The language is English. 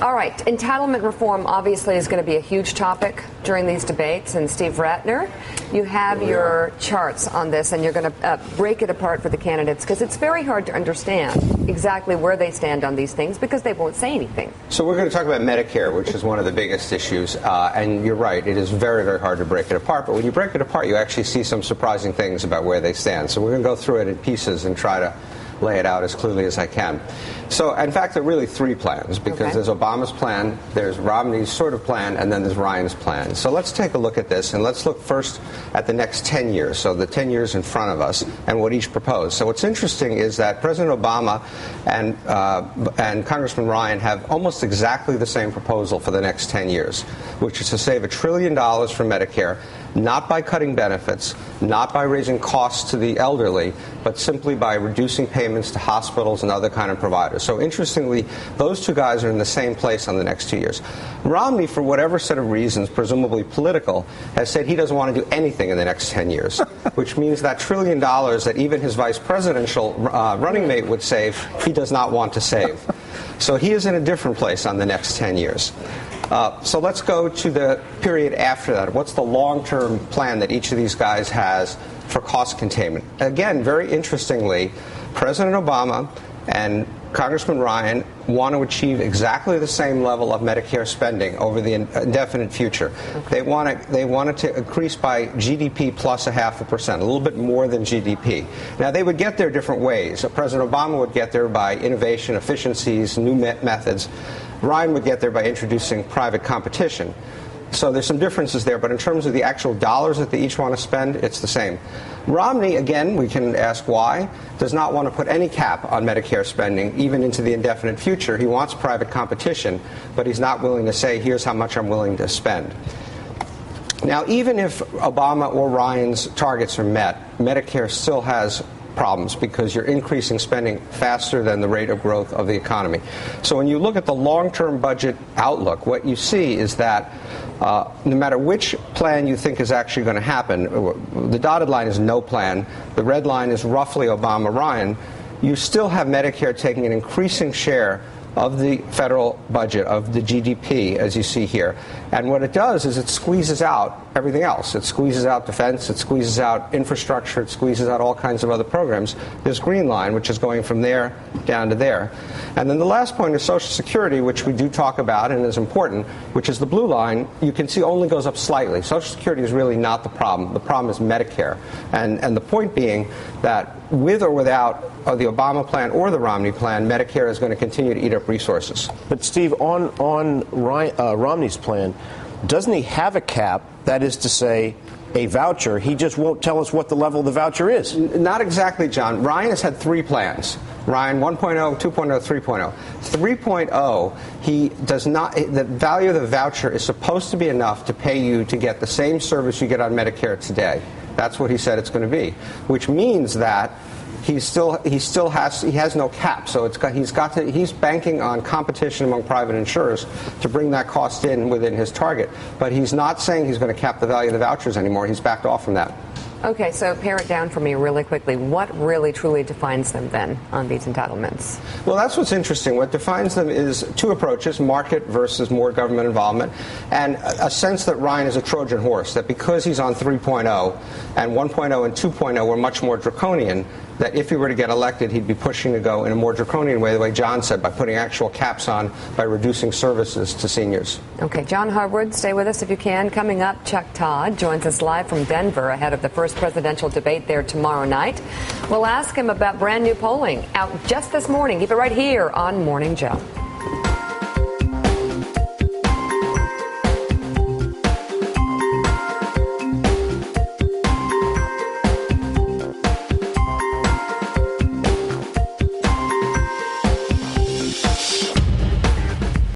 All right. Entitlement reform obviously is going to be a huge topic during these debates. And Steve Rattner, you have your charts on this, and you're going to break it apart for the candidates because it's very hard to understand exactly where they stand on these things because they won't say anything. So we're going to talk about Medicare, which is one of the biggest issues. And you're right. It is very, very hard to break it apart. But when you break it apart, you actually see some surprising things about where they stand. So we're going to go through it in pieces and try to lay it out as clearly as I can. So, in fact, there are really three plans because there's Obama's plan, there's Romney's sort of plan, and then there's Ryan's plan. So let's take a look at this, and let's look first at the next 10 years, so the 10 years in front of us, and what each proposed. So what's interesting is that President Obama and Congressman Ryan have almost exactly the same proposal for the next 10 years, which is to save $1 trillion for Medicare, not by cutting benefits, not by raising costs to the elderly, but simply by reducing payments to hospitals and other kind of providers. So interestingly, those two guys are in the same place on the next 2 years. Romney, for whatever set of reasons, presumably political, has said he doesn't want to do anything in the next 10 years, which means that $1 trillion that even his vice presidential running mate would save, he does not want to save. So he is in a different place on the next 10 years. So let's go to the period after that. What's the long-term plan that each of these guys has for cost containment? Again, very interestingly, President Obama and Congressman Ryan want to achieve exactly the same level of Medicare spending over the indefinite future. They want it to increase by GDP plus 0.5%, a little bit more than GDP. Now, they would get there different ways. President Obama would get there by innovation, efficiencies, new methods. Ryan would get there by introducing private competition. So there's some differences there, but in terms of the actual dollars that they each want to spend, it's the same. Romney, again, we can ask why, does not want to put any cap on Medicare spending, even into the indefinite future. He wants private competition, but he's not willing to say, here's how much I'm willing to spend. Now, even if Obama or Ryan's targets are met, Medicare still has problems because you're increasing spending faster than the rate of growth of the economy. So when you look at the long-term budget outlook, what you see is that no matter which plan you think is actually going to happen, the dotted line is no plan, the red line is roughly Obama-Ryan, you still have Medicare taking an increasing share of the federal budget, of the GDP, as you see here. And what it does is it squeezes out everything else. It squeezes out defense, it squeezes out infrastructure, it squeezes out all kinds of other programs. This green line, which is going from there down to there. And then the last point is Social Security, which we do talk about and is important, which is the blue line, you can see only goes up slightly. Social Security is really not the problem. The problem is Medicare. And the point being that with or without the Obama plan or the Romney plan, Medicare is going to continue to eat up resources. But, Steve, on Romney's plan, doesn't he have a cap, that is to say, a voucher? He just won't tell us what the level of the voucher is. Not exactly, John. Ryan has had three plans. Ryan 1.0, 2.0, 3.0. 3.0, he does not, the value of the voucher is supposed to be enough to pay you to get the same service you get on Medicare today. That's what he said it's going to be, which means that he has no cap. So he's banking on competition among private insurers to bring that cost in within his target. But he's not saying he's going to cap the value of the vouchers anymore. He's backed off from that. Okay, so pare it down for me really quickly. What really truly defines them then on these entitlements? Well, that's what's interesting. What defines them is two approaches, market versus more government involvement, and a sense that Ryan is a Trojan horse, that because he's on 3.0 and 1.0 and 2.0 were much more draconian, that if he were to get elected, he'd be pushing to go in a more draconian way, the way John said, by putting actual caps on, by reducing services to seniors. Okay, John Harwood, stay with us if you can. Coming up, Chuck Todd joins us live from Denver ahead of the first presidential debate there tomorrow night. We'll ask him about brand new polling out just this morning. Keep it right here on Morning Joe.